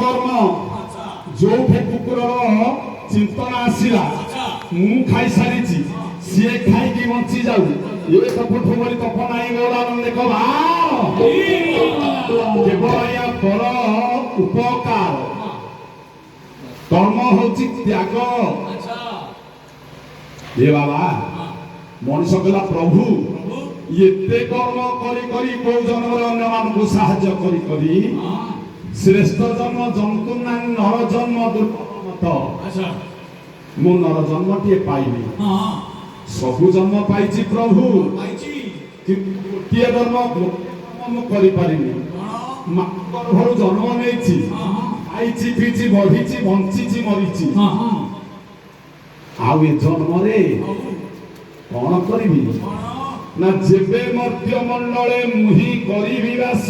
कर्म जो कुकुर चिंतन आसला मु खाई सारी सी खाई बंची जाऊ ये तपठू बोली तप नाई गौरानंद देख केवल या पर उपकार कर्म हूँ त्याग ये बाबा मनुष्य कहला प्रभु ये कर्म करी को जन्म अन्य मान साहाय्य करी श्रेष्ठ जन्म जंतु ना नर जन्म दुर्मत मु नर जन्म टे पाइली सबु जन्म पाइछि प्रभु गोटे जन्म मु करि पारिनी गर्भरु जन्म नेछि आइछि पिछि बढ़िछि बंचिछि मरिछि आउ ए जन्म रे कोन करिबि ना जेबे मर्त्य मंडले मुहि करिबि वास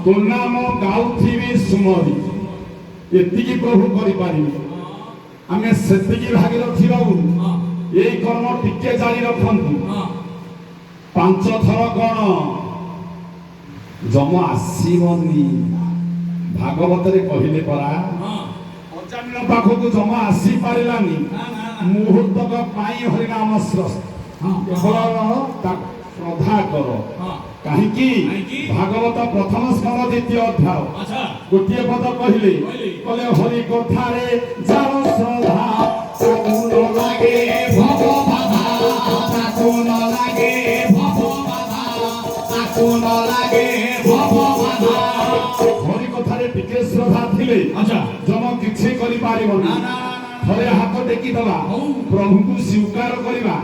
तो नाम गाउथिबि सुमरि एतिकी प्रभु करि पारिबि आमे सेतिकी भागीरथी बाबू ए कर्म टिके जारी रखंतु 5 थर कोन जम आसीबनी भागवत रे कहिले परा अजामिन पाखकु जम आसी पारिलानी मुहूर्तक पाई हरि नाम श्रद्धा कर कहीं भागवत प्रथम स्कंद द्वितीय अध्याय गोटे पद कहले कले हरि कथा रे जाओ श्रद्धा साकुन लागे भगवाना साकुन लागे भगवाना साकुन लागे भगवाना हरि कथा रे टिके श्रद्धा थिले जम किछि करि पारिबो थरे हाथ टेकी दबा प्रभु को स्वीकार करबा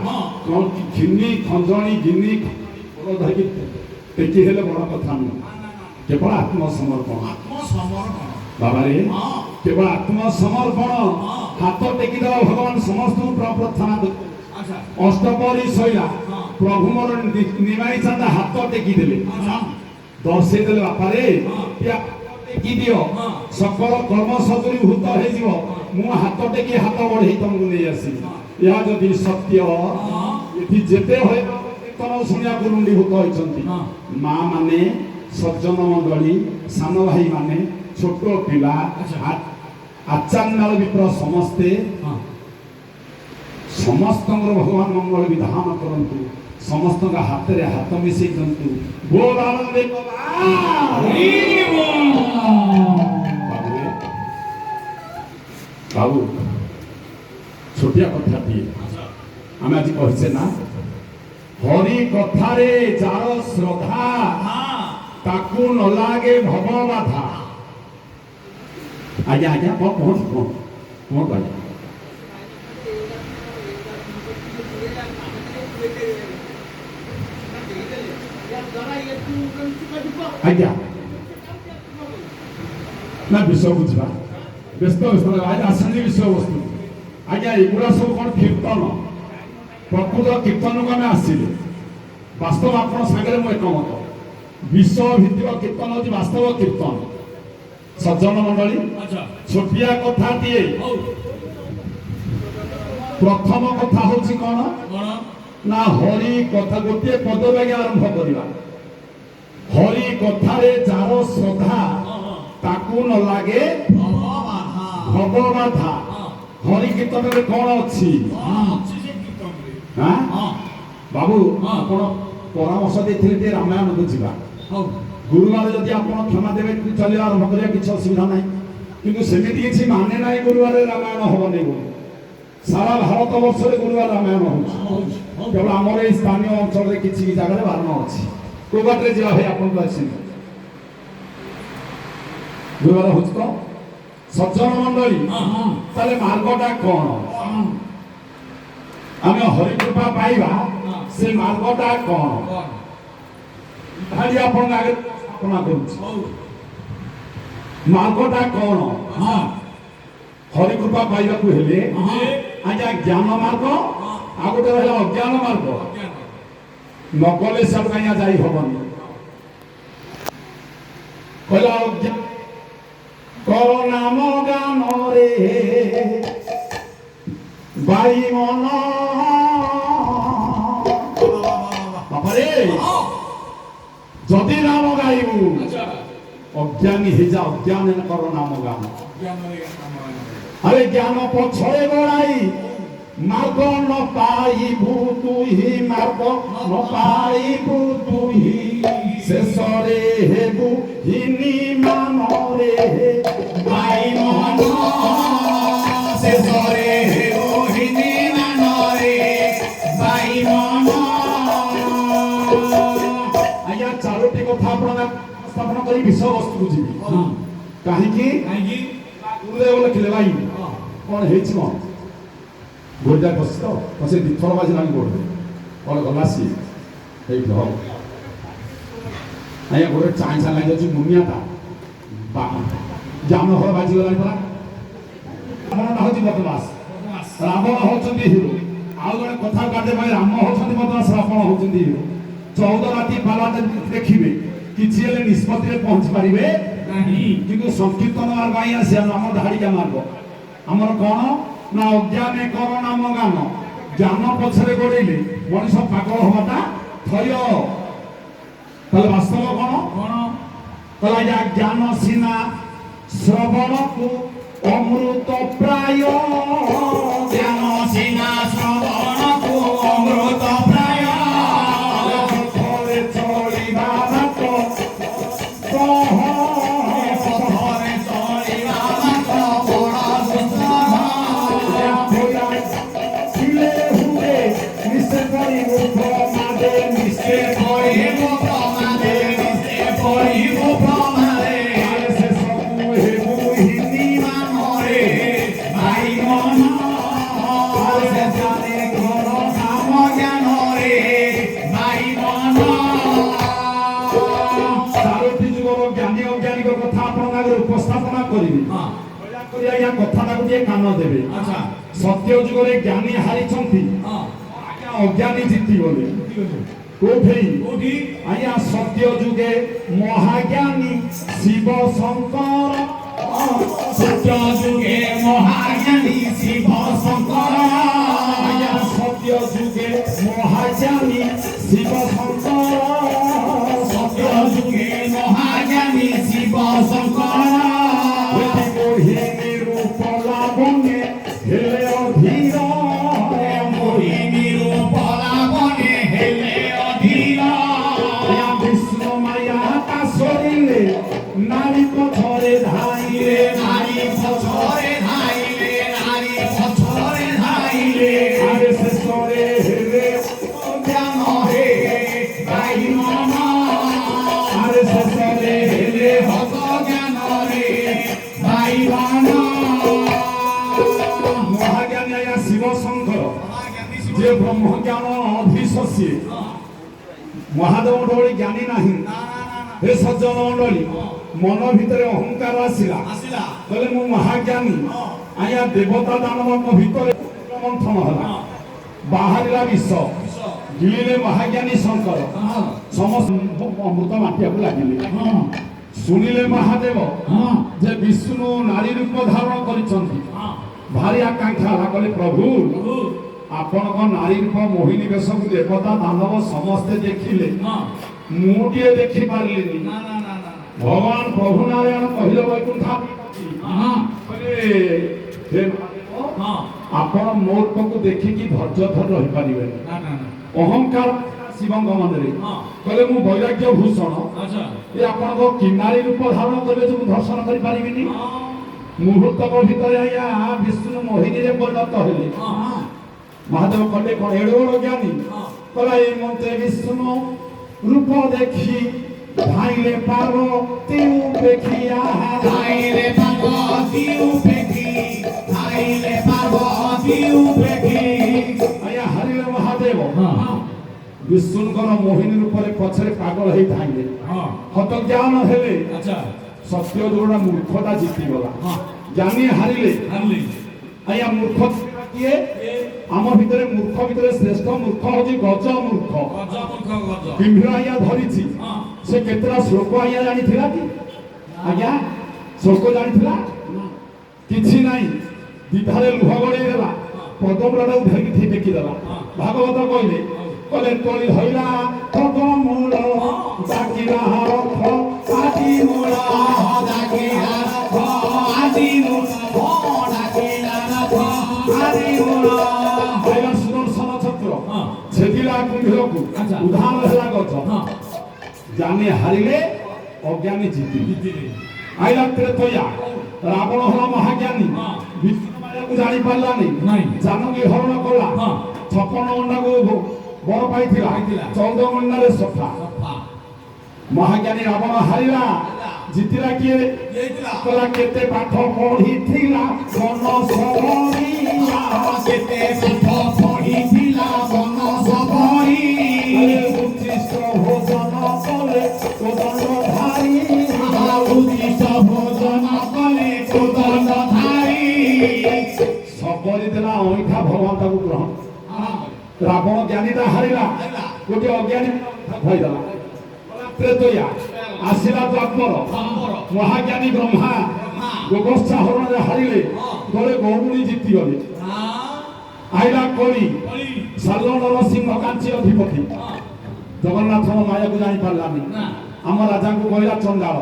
घिन्नी खंजणी गिन्नी धरिकी टेकी हेले बड़ कथा न केवल आत्मसमर्पण बाबा रे केवल आत्मसमर्पण हाथ टेकी दबा भगवान समस्त प्रार्थना अष्टपरी सैला प्रभु मोर निमाई चांदा हाथ टेकी देले दर्शे देले बापा रे टेकी दियो सकल कर्म सदुरीभूत हे जीव मु हाथ टेकी हाथ बढ़े तुमको नहीं आसी यह जदि सत्य ये जेते होय कीर्तन सुनिया गुरुंडीभूत होइछंती माँ माने सज्जन मंडली सान भाई माने छोट पिला आचार्य विप्र समस्ते समस्त भगवान मंगल विधान करंतु समस्त हाथ रे हाथ मिसई दंतु बोल आनंद बाबू छोटिया कथा दिए आम आज कहे ना हरि कथारे जार श्रद्धा ताकू न लागे भव बाधा आज्ञा आज्ञा कौन आज्ञा ना विषय बुझा व्यस्त आज आसनी विषय वस्तु आज्ञा एगुड़ा सब कौन कीर्तन प्रकृत कीर्तन को आम आसिले वास्तव आप एकमत विश्व भित्तिक कीर्तन होती वास्तव कीर्तन सज्जन मंडली छोटिया कथा दिए प्रथम कथा हूँ कौन ना हरि कथा गोटे पद लगे आरंभ करवा हरि कथारे जार श्रद्धा ताकू न लागे भगवाधा हरि कीर्तन रे कौन अच्छी बाबू आपण परामर्श देते रामायण बुझा गुरुवार जदि आप क्षमा देवे चल आरंभ करा किसी असुविधा ना कि सेमती किसी माने ना गुरुवार रामायण हम नहीं बोली सारा भारत वर्ष गुरुवार रामायण हो केवल आम स्थानीय अंचल किसी जगह बारण अच्छी को बाटे जा भाई आप गुरुवार हो तो सज्जन मंडली ताले मार्गटा कौन आम हरिकृपा पाइबा से मार्गटा कौन खाली आपन आगे स्थापना करूँ मार्गटा कौन हरिकृपा पाइबा को हेले आज्ञा ज्ञान मार्ग आ गोटे रहा अज्ञान मार्ग नकले सब कहीं जाई हबनी कहला कर नाम गान रे बाई मन बापरे जदि नाम गाइबू ଅଜ୍ଞାନୀ ହେଇଯା ଅଜ୍ଞାନ କର ନାମ ଗାନ। ଅଜ୍ଞାନରେ ନାମ ଗାନ। ଆରେ ଜ୍ଞାନ ପଛରେ ଗୋଡ଼ାଇ ମାର୍ଗ ନ ପାଇବୁ ତୁହି ମାର୍ଗ ନ ପାଇବୁ ତୁହି ଶେଷରେ ହେବୁ ହିନି ମାନରେ ଭାଇ ମନ ଶେଷରେ ହେବୁ ହିନି ମାନରେ ଭାଇ ମନ। ଆଜ୍ଞା ଚାରୋଟି କଥା ଆପଣ ସ୍ଥାପନ କରି ବିଷୟବସ୍ତୁକୁ ଯିବି। କାହିଁକି ଗୁରୁଦେବ ଲେଖିଲେ ଭାଇ କ'ଣ ହେଇଛି କ'ଣ ଗୋଟା ବସି ତ ସେ ଦିଥର ବାଜିଲାଣି ଗୋଡ଼ କ'ଣ ଗଲା ସିଏ ହେଇଠି ହଉ ଆଜ୍ଞା ଗୋଟେ ଚାଇଁ ଚାଁ ଲାଗିଯାଉଛି ମୁନିଆଟା ଜାମ ଘର ବାଜିଗଲାଣି ପରା। ରାବଣଟା ହେଉଛି ବଦମାସ, ରାବଣ ହେଉଛନ୍ତି ହିରୋ। ଆଉ ଜଣେ କଥା କାଟେ ଭାଇ ରାମ ହେଉଛନ୍ତି ବଦମାସ, ରାବଣ ହେଉଛନ୍ତି ହିରୋ। 14 ରାତି 12 ଦେଖିବେ କିଛି ହେଲେ ନିଷ୍ପତ୍ତିରେ ପହଞ୍ଚି ପାରିବେ ନାହିଁ। କିନ୍ତୁ ସଂକୀର୍ତ୍ତନ ମାର୍ଗ ଆଜ୍ଞା ସେ ଆମ ଧାଡ଼ିକା ମାର୍ଗ ଆମର କ'ଣ ନା ଅଜ୍ଞାନେ କର ନାମ ଗାନ। ଜ୍ଞାନ ପଛରେ ଗୋଡ଼େଇଲେ ମଣିଷ ପାଗଳ ହବାଟା ଥୟ। ତାହେଲେ ବାସ୍ତବ କ'ଣ ତାହେଲେ ଆଜ୍ଞା ଜ୍ଞାନ ସିନା ଶ୍ରବଣକୁ ଅମୃତ ପ୍ରାୟ। ଜ୍ଞାନ ସିନା ଶ୍ରବଣକୁ ଅମୃତ ପ୍ରାୟ। ପଥରେ ଚଳିବା ବାଟ ପଥରେ ଚଳିବା ବାଟ ବଡ଼ ସୁନ୍ଦର। ଥିଲେ ହୁଏ ମିଶେ କରିବୁ ପ୍ରମାଦେ ମିଶେ କହିବୁ ପ୍ରମାଦେ ମିଶେ କହିବୁ ପ୍ରମାଦେ ସେ ସବୁ ହେବୁ ହିନି ମାନରେ ଭାଇ ମନ। ଶେଷରେ କର ନାମ ଜ୍ଞାନରେ ଭାଇ ମନ। ଚାରୋଟି ଯୁଗର ଜ୍ଞାନୀ ଅଜ୍ଞାନୀଙ୍କ କଥା ଆପଣଙ୍କ ଆଗରେ ଉପସ୍ଥାପନା କରିବି। ଦୟାକରି ଆଜ୍ଞା କଥାଟାକୁ ଟିକେ କାନ ଦେବେ। ସତ୍ୟ ଯୁଗରେ ଜ୍ଞାନୀ ହାରିଛନ୍ତି, ଆଜ୍ଞା ଅଜ୍ଞାନୀ ଜିତିଗଲେ। କୋଉଠି ଆଜ୍ଞା ସତ୍ୟ ଯୁଗେ ମହାଜ୍ଞାନୀ ଶିବ ଶଙ୍କର। ସତ୍ୟ ଯୁଗେ ମହାଜ୍ଞାନୀ ଶିବ ଶଙ୍କର। ଆଜ୍ଞା ସତ୍ୟ ଯୁଗେ ମହାଜ୍ଞାନୀ ଶିବ ଶଙ୍କର। ସତ୍ୟ ଯୁଗେ ମହାଜ୍ଞାନୀ ଶିବ ଶଙ୍କର। ମୋହିନୀ ରୂପ ଲାବଣ୍ୟ ହେଲେ ଅଧୀର। ମୋହିନୀ ରୂପ ଲାବଣ୍ୟ ହେଲେ ଅଧୀର। ବିଷ୍ଣୁ ମାୟା କାଶରିଲେ ନାରୀ ପଛରେ ଧାଇଲେ। ନାରୀ ପଛରେ ଧାଇଲେ ନାରୀ ପଛରେ ଧାଇଲେ। ଆରେ ଶେଷରେ ହେଲେ ଜ୍ଞାନ ହେ ଭାଇ ମନ। ଆରେ ଶେଷରେ ହେଲେ ଭଗ ଜ୍ଞାନରେ ଭାଇ ମନ। ମହାଜ୍ଞାନୀ ଆଜ୍ଞା ଶିବ ଶଙ୍କର ଯେ ବ୍ରହ୍ମ ଜ୍ଞାନ ଅଧୀଶ ସିଏ। ମହାଦେବ ଭଳି ଜ୍ଞାନୀ ନାହିଁ। ହେ ସଜ୍ଜନ ମଣ୍ଡଳୀ ମନ ଭିତରେ ଅହଙ୍କାର ଆସିଲା କହିଲେ ମୁଁ ମହାଜ୍ଞାନୀ। ଆଜ୍ଞା ଦେବତା ଦାନବଙ୍କ ଭିତରେ ମନ୍ଥନ ହେଲା, ବାହାରିଲା ବିଷ। ଗିଳିଲେ ମହାଜ୍ଞାନୀ ଶଙ୍କର, ସମସ୍ତ ଅମୃତ ମାଟିଆକୁ ଲାଗିଲେ। ଶୁଣିଲେ ମହାଦେବ ଯେ ବିଷ୍ଣୁ ନାରୀ ରୂପ ଧାରଣ କରିଛନ୍ତି। ଭାରି ଆକାଂକ୍ଷା ହେଲା, କହିଲେ ପ୍ରଭୁ ଆପଣଙ୍କ ନାରୀ ରୂପ ମୋହିନୀ ବେଶକୁ ଦେବତା ଦାନବ ସମସ୍ତେ ଦେଖିଲେ, ମୁଁ ଟିଏ ଦେଖି ପାରିଲିନି। ଭଗବାନ ପ୍ରଭୁ ନାରାୟଣ କହିଲେ ବୈକୁଣ୍ଠ ଆପଣ ମୋ ରୂପକୁ ଦେଖିକି ଧୈର୍ଯ୍ୟ ଧରି ରହିପାରିବେନି। ଅହଙ୍କାର ଶିବଙ୍କ ମନରେ କହିଲେ ମୁଁ ବୈରାଗ୍ୟ ଭୂଷଣ, ଏ ଆପଣଙ୍କ କିନାରୀ ରୂପ ଧାରଣ କରିବେ ଯେ ମୁଁ ଦର୍ଶନ କରିପାରିବିନି। ମୁହୂର୍ତ୍ତକ ଭିତରେ ଆଜ୍ଞା ବିଷ୍ଣୁ ମୋହିନୀରେ ପରିଣତ ହେଲେ। ମହାଦେବ କହିଲେ କଣ ଏଡେ ବଡ ଜ୍ଞାନୀ? କହିଲା ଏ ମତେ ବିଷ୍ଣୁ ରୂପ ଦେଖି ଧାଇଲେ ପାର୍ବତୀ ଉପେକ୍ଷିଆ। ଧାଇଲେ ପାର୍ବତୀ ଉପେକ୍ଷି ଧାଇଲେ ପାର୍ବତୀ ଉପେକ୍ଷି। ଆଜ୍ଞା ହାରିଲେ ମହାଦେବ ବିଷ୍ଣୁଙ୍କର ମୋହିନୀ ରୂପରେ ପଛରେ ପାଗଳ ହେଇ ଧାଇଲେ। ହତ ଜ୍ଞାନ ହେଲେ, ସତ୍ୟ ଯୋଉଟା ମୂର୍ଖଟା ଜିତିଗଲା। ଜ୍ଞାନୀ ହାରିଲେ। ଆଜ୍ଞା ମୂର୍ଖ କିଏ? ଆମ ଭିତରେ ମୂର୍ଖ ଭିତରେ ଶ୍ରେଷ୍ଠ ମୂର୍ଖ ହଉଛି ଗଜ ମୂର୍ଖ। କିମ୍ଭୀର ଆଜ୍ଞା ଧରିଛି, ସେ କେତେଟା ଶ୍ଲୋକ ଆଜ୍ଞା ଜାଣିଥିଲା କି? ଆଜ୍ଞା ଶ୍ଲୋକ ଜାଣିଥିଲା କିଛି ନାହିଁ। ଦିଧାରେ ଲୁହ ଗଳେଇ ଦେଲା, ପଦମୂଳଟାକୁ ଧରିକି ଟେକିଦେଲା। ଭାଗବତ କହିଲେ ତଳି ଧଇଲା ପଦମୂଳ, ଡାକିଲା ରଥ আদি মূল ডাকিলা নখ আদি মূল ডাকিলা নখ আদি মূল ভাইরা সুদর্শন চক্র ছেদিলা কুম্ভীরକୁ ଉଦାହରଣ ହେଲା ଗଛ ଜାନି ହାରିଲେ ଅଜ୍ଞାନୀ ଜିତିଲେ ଆଇଲା ତ୍ରେତୟା ରାବଣ ହେଲା ମହାଜ୍ଞାନୀ ବିଷ୍ଣୁ ମାୟାକୁ ଜାଣି ପାରିଲାନି ଜାନକୀ ହରଣ କଲା 56 ମଣ୍ଡାକୁ ବର ପାଇଥିଲା 14 ମଣ୍ଡାରେ ସଫା ମହାଜ୍ଞାନୀ ରାବଣ ହାରିଲା ଜିତିଲା କିଏ କଲା କେତେ ପାଠ ପଢିଥିଲା ମନ ସବରିଲା କେତେ ପାଠ ପଢିଥିଲା ମନ ସବରି ଉଚ୍ଚିଷ୍ଟ ଭୋଜନ କଲେ କୋଦଣ୍ଡ ଧାରି ଉଦ୍ଦିଷ୍ଟ ଭୋଜନ କଲେ କୋଦଣ୍ଡ ଧାରି ସବରି ଦେଲା ଅଇଁଠା ଭଗବାନ ତାକୁ ଗ୍ରହଣ ରାବଣ ଜ୍ଞାନୀଟା ହାରିଲା ଗୋଟିଏ ଅଜ୍ଞାନୀ ଭଇଦେଲା ତ୍ରେତୟା ଆସିଲା ଦ୍ୱାପର ମହାଜ୍ଞାନୀ ବ୍ରହ୍ମା ଗୋବତ୍ସା ହରଣରେ ହାରିଲେ ଦଳେ ଗୌରୁଣୀ ଜିତିଗଲେ ଆଇଲା କଳି ସାଲ ନରସିଂହ କାଞ୍ଚି ଅଧିପତି ଜଗନ୍ନାଥଙ୍କ ମାୟାକୁ ଜାଣିପାରିଲାନି ଆମ ରାଜାଙ୍କୁ କହିଲା ଚଣ୍ଡାଳ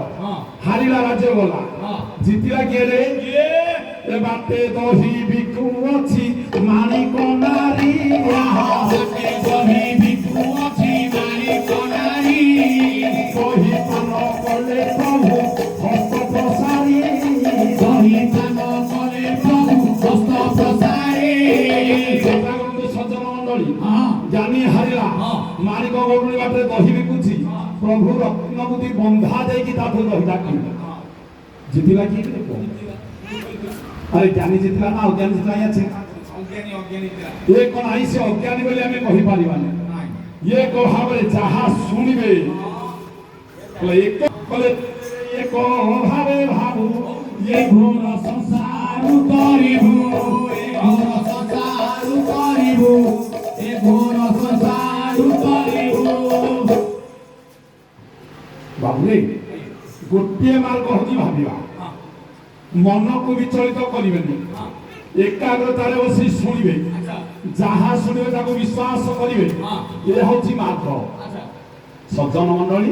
ହାରିଲା ରାଜ୍ୟ ଗଲା ଜିତିଲା କିଏ ରେ ଏ ବାଟେ ଦହି ବିକୁ ଅଛି ମାଣିକ ନାରୀ ବାଟେ ଦହି ବିକୁ ଅଛି ମାଣିକ ନାରୀ ଦହି ପାନ କଲେ ପ୍ରଭୁ ହସ୍ତ ପ୍ରସାରୀ ଦହି ପାନ କଲେ ପ୍ରଭୁ ହସ୍ତ ପ୍ରସାରୀ ସଜ୍ଜନ ମଣ୍ଡଳୀ ଜ୍ଞାନୀ ହାରିଲା ମାଣିକ ଗୌରୁଣୀ ବାଟରେ ଦହି ବିକୁଛି ପ୍ରଭୁ ରତ୍ନମୁଦି ବନ୍ଧା ଦେଇକି ତାଠୁ ଦହି ଡାକିଲେ ଜିତିଲା କିଏ ଆରେ ଜ୍ଞାନୀ ଜିତିଲା ନା ଅଜ୍ଞାନୀ ଜିତିଲା ଅଛି ଏ କଣ ଆଇ ସେ ଅଜ୍ଞାନୀ ବୋଲି ଆମେ କହିପାରିବାନି ଇଏ ଏକ ଭାବରେ ଯାହା ଶୁଣିବେ ଏକ ଭାବେ ଭାବୁ ଏ ଘୋର ସଂସାର କରିବୁ ଏ ଘୋର ସଂସାର କରିବୁ ଏ ଘୋର ସଂସାର କରିବୁ ବାବୁରେ ଗୋଟିଏ ମାର୍ଗ ହଉଛି ଭାବିବା ମନକୁ ବିଚଳିତ କରିବେନି ଏକାଗ୍ରତାରେ ବସି ଶୁଣିବେ ଯାହା ଶୁଣିବେ ତାକୁ ବିଶ୍ୱାସ କରିବେ ଏ ହଉଛି ମାର୍ଗ ସଜ୍ଜନ ମଣ୍ଡଳୀ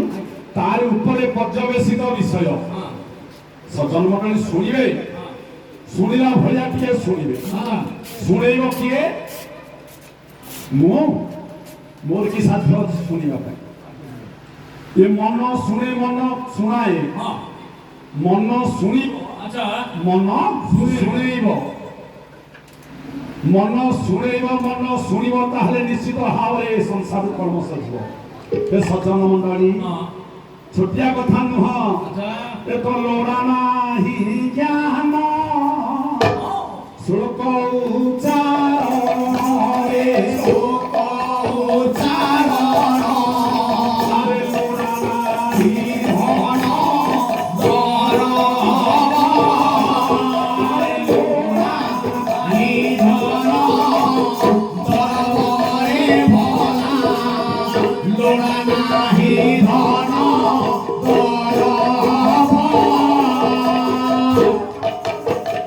ତାର ଉପରେ ପର୍ଯ୍ୟବେସିତ ବିଷୟ ସଜ୍ଜନ ମଣ୍ଡଳୀ ଶୁଣିବେ ଶୁଣିଲା ଭଳିଆ କିଏ ଶୁଣିବେ ଶୁଣେଇବ କିଏ ମୁଁ ମୋର କି ସାଧ୍ୟ ଅଛି ଶୁଣିବା ପାଇଁ ଏ ମନ ଶୁଣେ ମନ ଶୁଣାଏ ମନ ଶୁଣି ମନ ଶୁଣେଇବ ମନ ଶୁଣେଇବ ମନ ଶୁଣିବ ତାହେଲେ ନିଶ୍ଚିତ ଭାବରେ ଏ ସଂସାର କର୍ମ ସରିବ ଏ ସଜ୍ଜନ ମଣ୍ଡଳୀ ଛୋଟିଆ କଥା ନୁହଁ ଏ ତ ଲୋଡ଼ା ନାହିଁ ଜ୍ଞାନ ଶ୍ଲୋକ ଉଚ୍ଚାରଣରେ ଶୋକ ଉଚ୍ଚାରଣ ଆରେ ଲୋଡ଼ା ନାହିଁ ଧନ ଧର লোড়া নাহি ধন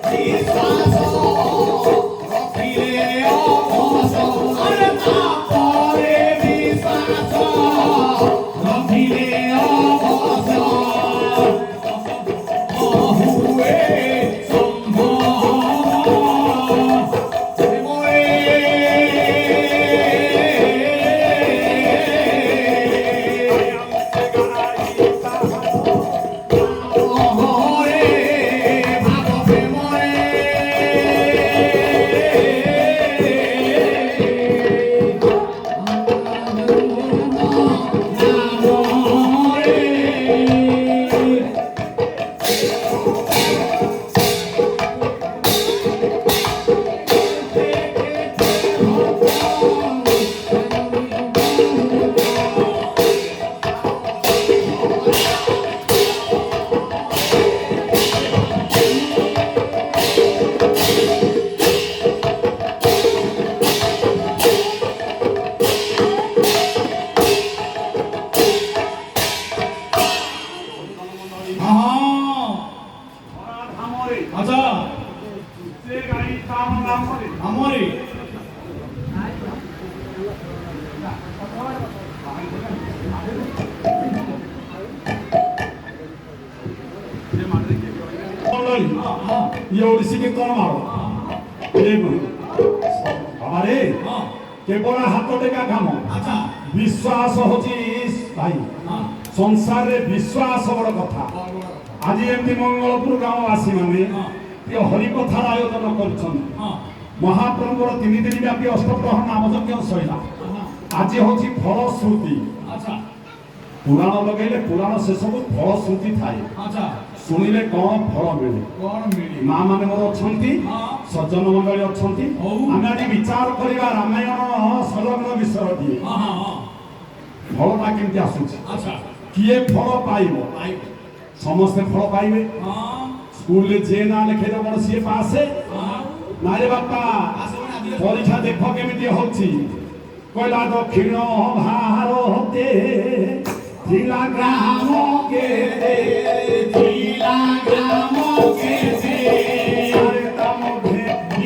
বিশ্বাস রখিলে অবশ তাপরে বিশ্বাস রখিলে অবশ অহুয়ে ଆମରି ये ओडिसी के कौन मारो हमारे केवल हाथ टेका काम विश्वास होची भाई संसार रे विश्वास बड़ कथा आज एमती मंगलपुर ग्रामवासी माने ये हरि कथार आयोजन कर महाप्रभुर 3 दिन व्यापी अष्टप्रहर नामयज्ञ सैला आज हूँ फलश्रुति पुराण लगे पुराण से सब फलश्रुति थाए शुणिले कौन फल मिले माँ मैंने मोर अच्छा सज्जन मंडली अच्छा आम आज विचार करवा रामायण संलग्न विषय दिए फलटा केमती आसूची किए फल पाइब समस्ते फल पाइबे स्कूल जे ना लिखे बड़ सी पासे ना रे बापा परीक्षा देख केमी होची कहला दक्षिण भारते जिला ग्राम के जिला ग्राम के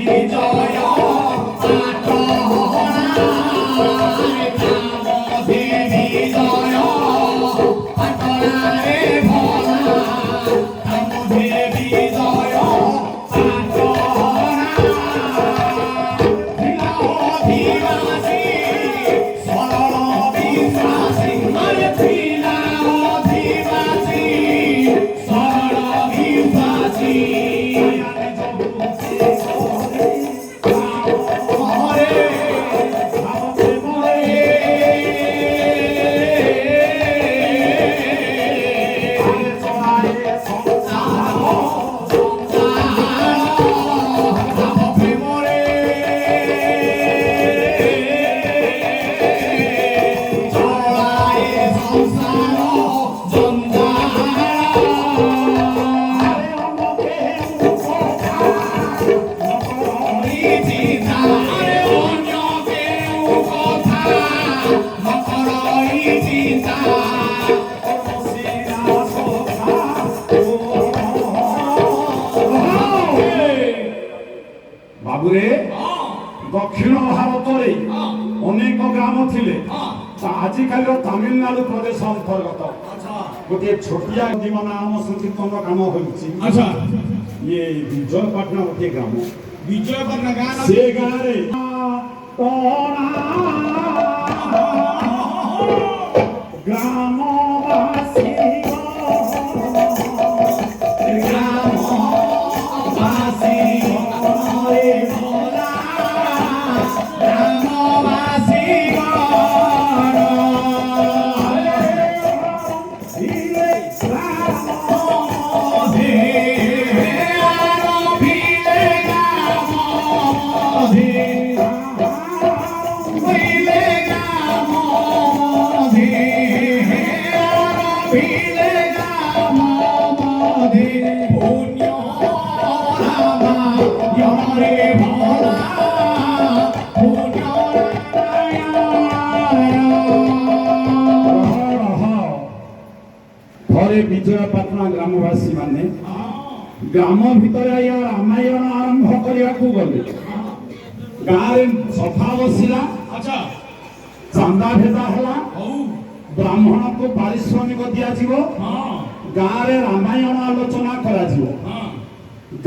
विजय बाबुरे दक्षिण भारत अनेक ग्राम थिले आजिकल तमिलनाडु प्रदेश अंतर्गत गोटे छोटिया नाम संकीर्तन काम हो ये विजयपाटना गोटे ग्राम विजयपाटना गाँव से गाँव रे ग्रामवासी विजयपाटना ग्रामवासी माने ग्राम भितर रामायण आरंभ करने गले गाँव सफा बसला चांदा भेदा है ब्राह्मण को पारिश्रमिक दि गाँव में रामायण आलोचना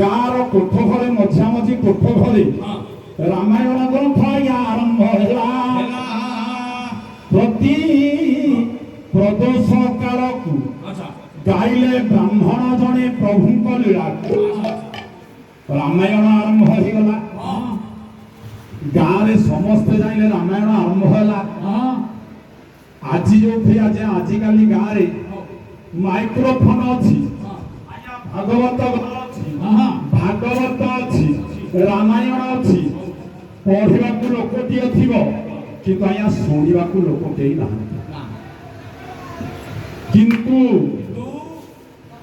गाँव कोठ घरे मझा मझी कोठ घरे रामायण ग्रंथ आरंभ है प्रति प्रदोष काल को गाइले ब्राह्मण जने प्रभु को लीला रामायण आरंभ हो गला गाँव में समस्ते जाइले रामायण आरंभ होला आज जो आज आजिकल गाँव में माइक्रोफोन अच्छी भागवत भागवत अच्छी रामायण अच्छी पढ़ा लोकटे थो कि आज्ञा शुणा लोक कई ना किंतु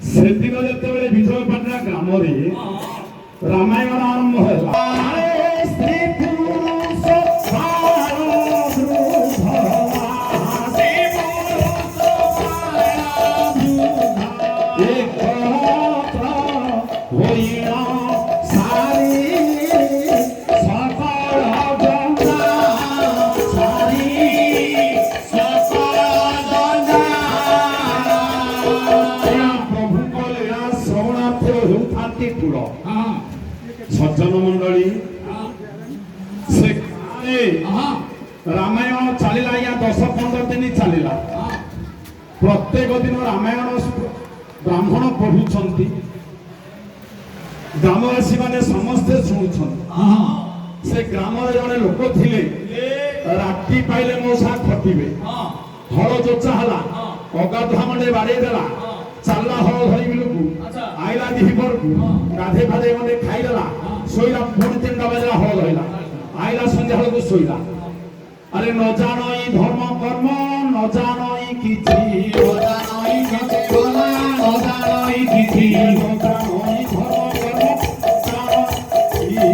से दिन जो विजयपाटना ग्राम रामायण आरंभ है ହେଉଥାନ୍ତି ଠୁଳ। ହଁ ସଜ୍ଜନ ମଣ୍ଡଳୀ ହଁ ସେ ଗାଁରେ ହଁ ରାମାୟଣ ଚାଲିଲା ଆଜ୍ଞା 10-15 ଦିନ ଚାଲିଲା। ପ୍ରତ୍ୟେକ ଦିନ ରାମାୟଣ ବ୍ରାହ୍ମଣ ପଢୁଛନ୍ତି, ଗ୍ରାମବାସୀ ମାନେ ସମସ୍ତେ ଶୁଣୁଛନ୍ତି। ହଁ ସେ ଗ୍ରାମରେ ଜଣେ ଲୋକ ଥିଲେ, ରାତି ପାଇଲେ ମଉସା ଖଟିବେ। ହଁ ହଳ ଯୋଚା ହେଲା, ଅଗାଧୁଆ ମଣ୍ଡେ ବାଡେଇ ଦେଲା, ଚାଲିଲା ହଳ ଧରି ବିଲକୁ, ଆଇଲା ଦିହିପରକୁ, ଗାଧେଇ ଫାଧେଇ ମଣ୍ଡେ ଖାଇଦେଲା, ଶୋଇଲା, ପୁଣି 3ଟା ବାଜିଲା ହଳ ଧଇଲା, ଆଇଲା ସନ୍ଧ୍ୟା ବେଳକୁ ଶୋଇଲା। আরে ন জানই ধর্ম কর্ম ন জানই কিছু নজানই কিছু বলা নজানই কিছু জানই ধর্ম কর্ম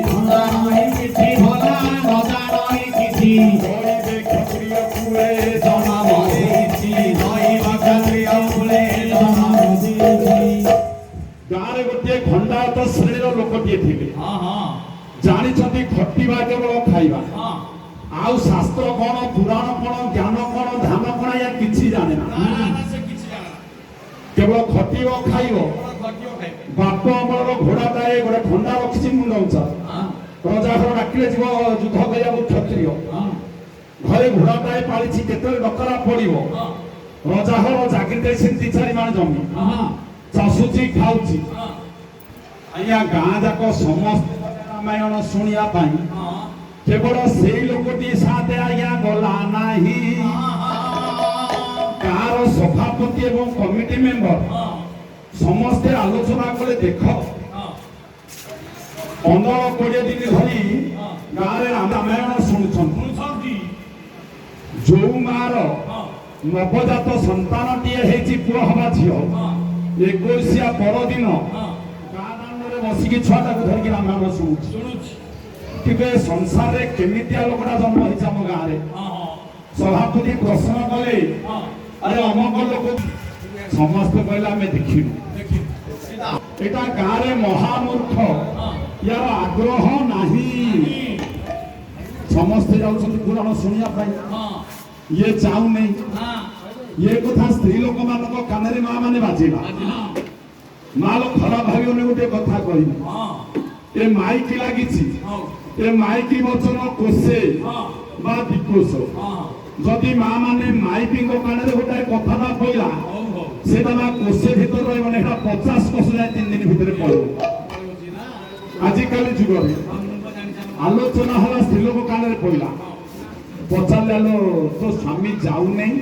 নজানই কিছু বলা নজানই কিছু জানই ক্ষত্রিয় কুলে জনম দিছি নইব ক্ষত্রিয় কুলে জনম দিছি। ଗାଁରେ ଗୋଟିଏ ଖଣ୍ଡାୟତ ଶ୍ରେଣୀର ଲୋକଟିଏ ଥିଲେ, ହଁ ହଁ ଜାଣିଛନ୍ତି ଖଟିବା କେବଳ ଖାଇବା, ହଁ ଆଉ ଶାସ୍ତ୍ର କଣ, ପୁରାଣ କଣ, ଜ୍ଞାନ କଣ, ଧ୍ୟାନ କଣ, ୟା କିଛି ଜାଣେ ନା। ସେ କିଛି ଜାଣା କେବଳ ଖଟିବ ଖାଇବ। ଘଟିବ ଖାଇବେ। ବାପ ଅମଳର ଘୋଡାଟାଏ ଗୋଟେ ଖଣ୍ଡା ରଖିଛି ମୁଣ୍ଡ ଉଞ୍ଚା, ହଁ ରଜା ଘର ଡାକିଲେ ଯିବ ଯୁଦ୍ଧ କରିବାକୁ କ୍ଷତ୍ରିୟ। ହଁ ଘରେ ଘୋଡାଟାଏ ପାଳିଛି, କେତେବେଳେ ଡକରା ପଡିବ। ହଁ ରଜା ଘର ଚାକିରି ଦେଇଛନ୍ତି 3-4 ମାଣ ଜମି, ହଁ ଚାଷୁଛି ଖାଉଛି। ହଁ ଆଜ୍ଞା ଗାଁ ଯାକ ସମସ୍ତେ ରାମାୟଣ ଶୁଣିବା ପାଇଁ, ହଁ କେବଳ ସେଇ ଲୋକଟି ସାଥେ ଆଜ୍ଞା ଗଲା ନାହିଁ। ଗାଁର ସଭାପତି ଏବଂ କମିଟି ମେମ୍ବର ସମସ୍ତେ ଆଲୋଚନା କଲେ, ଦେଖ 15-20 ଦିନ ଧରି ଗାଁରେ ରାମାୟଣ ଶୁଣୁଛନ୍ତି, ଯୋଉ ମାର ନବଜାତ ସନ୍ତାନଟିଏ ହେଇଛି, ପୁଅ ହବା ଝିଅ, 21 ପରଦିନ ଗାଁ ଦାଣ୍ଡରେ ବସିକି ଛୁଆଟାକୁ ଧରିକି ରାମାୟଣ ଶୁଣୁଛି। କିନ୍ତୁ ଏ ସଂସାରରେ କେମିତିଆ ଲୋକଟା ଜନ୍ମ ହେଇଛି ଆମ ଗାଁରେ। ସଭାପତି ପ୍ରଶ୍ନ କଲେ, ଆରେ ଅମକ ଲୋକ, ସମସ୍ତେ କହିଲେ ଆମେ ଦେଖିନୁ। এটা গাঁরে মহামূর্খ, ইয়ার আগ্রহ নাহি। সমস্তে যাচ্ছেন পুরাণ শুনিয়া পাই, ইয়ে যাও নেই। ইয়ে কথা স্ত্রী লোক ମାନଙ୍କ কানের মা মানে বাজিলা। মা লোক খারাপ ভাবিবনি, গোটে কথা কইনি, এ মাইকি লাগিছি, এ মাইকি বচন কোষে বা বিকোষ। যদি মা মানে মাইকিঙ্গ কানের গোটাଏ কথাটা কইলা, সেটা না কোষে ভিতরে রহিব না, এটা 50 কোষ যায় 3 দিন ভিতরে পড়ব। আজকালি যুগরে আলোচনা হলা, স্ত্রীলোক কানের পড়লা, পচারলে আলো তো স্বামী যাও নেই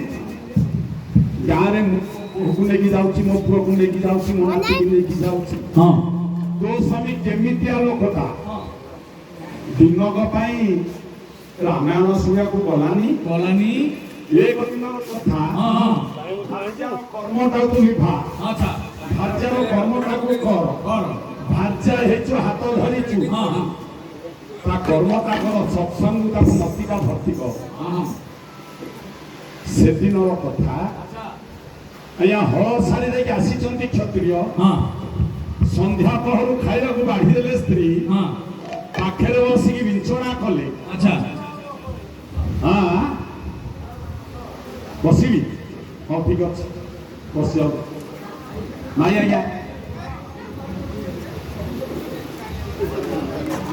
গাঁরে, পুଅକୁ ନେଇକି ଯାଉଛି, ମୋ ପୁଅକୁ ନେଇକି ଯାଉଛି, ମୋ ନାତିକୁ ନେଇକି ଯାଉଛି। ହଁ ତୋ ସ୍ୱାମୀ କେମିତିଆ ଲୋକଟା, ଦିନକ ପାଇଁ ରାମାୟଣ ଶୁଣିବାକୁ ଗଲାନି। ଗଲାନି। ଏ ଦିନର କଥା, ହଁ ଭାର୍ଯ୍ୟାର କର୍ମଟାକୁ ତୁ ନିଭା, ଆଚ୍ଛା ଭାର୍ଯ୍ୟାର କର୍ମଟାକୁ କର। କର। ଭାର୍ଯ୍ୟା ହେଇଛୁ, ହାତ ଧରିଛୁ, ହଁ ହଁ ତା କର୍ମଟା କର, ସତ୍ସଙ୍ଗ ତାକୁ ମତିଟା ଭର୍ତ୍ତି କର। ହଁ ସେଦିନର କଥା। ଆଜ୍ଞା ହଳ ଶାଢ଼ୀ ଦେଇକି ଆସିଛନ୍ତି କ୍ଷତ୍ରିୟ, ହଁ ସନ୍ଧ୍ୟା ପହରୁ ଖାଇବାକୁ ବାଢିଦେଲେ ସ୍ତ୍ରୀ, ହଁ ପାଖରେ ବସିକି ବିଞ୍ଚଣା କଲେ। ଆଚ୍ଛା ହଁ ବସିବି, ହଉ ଠିକ ଅଛି ବସିଯାଉ। ନାଇଁ ଆଜ୍ଞା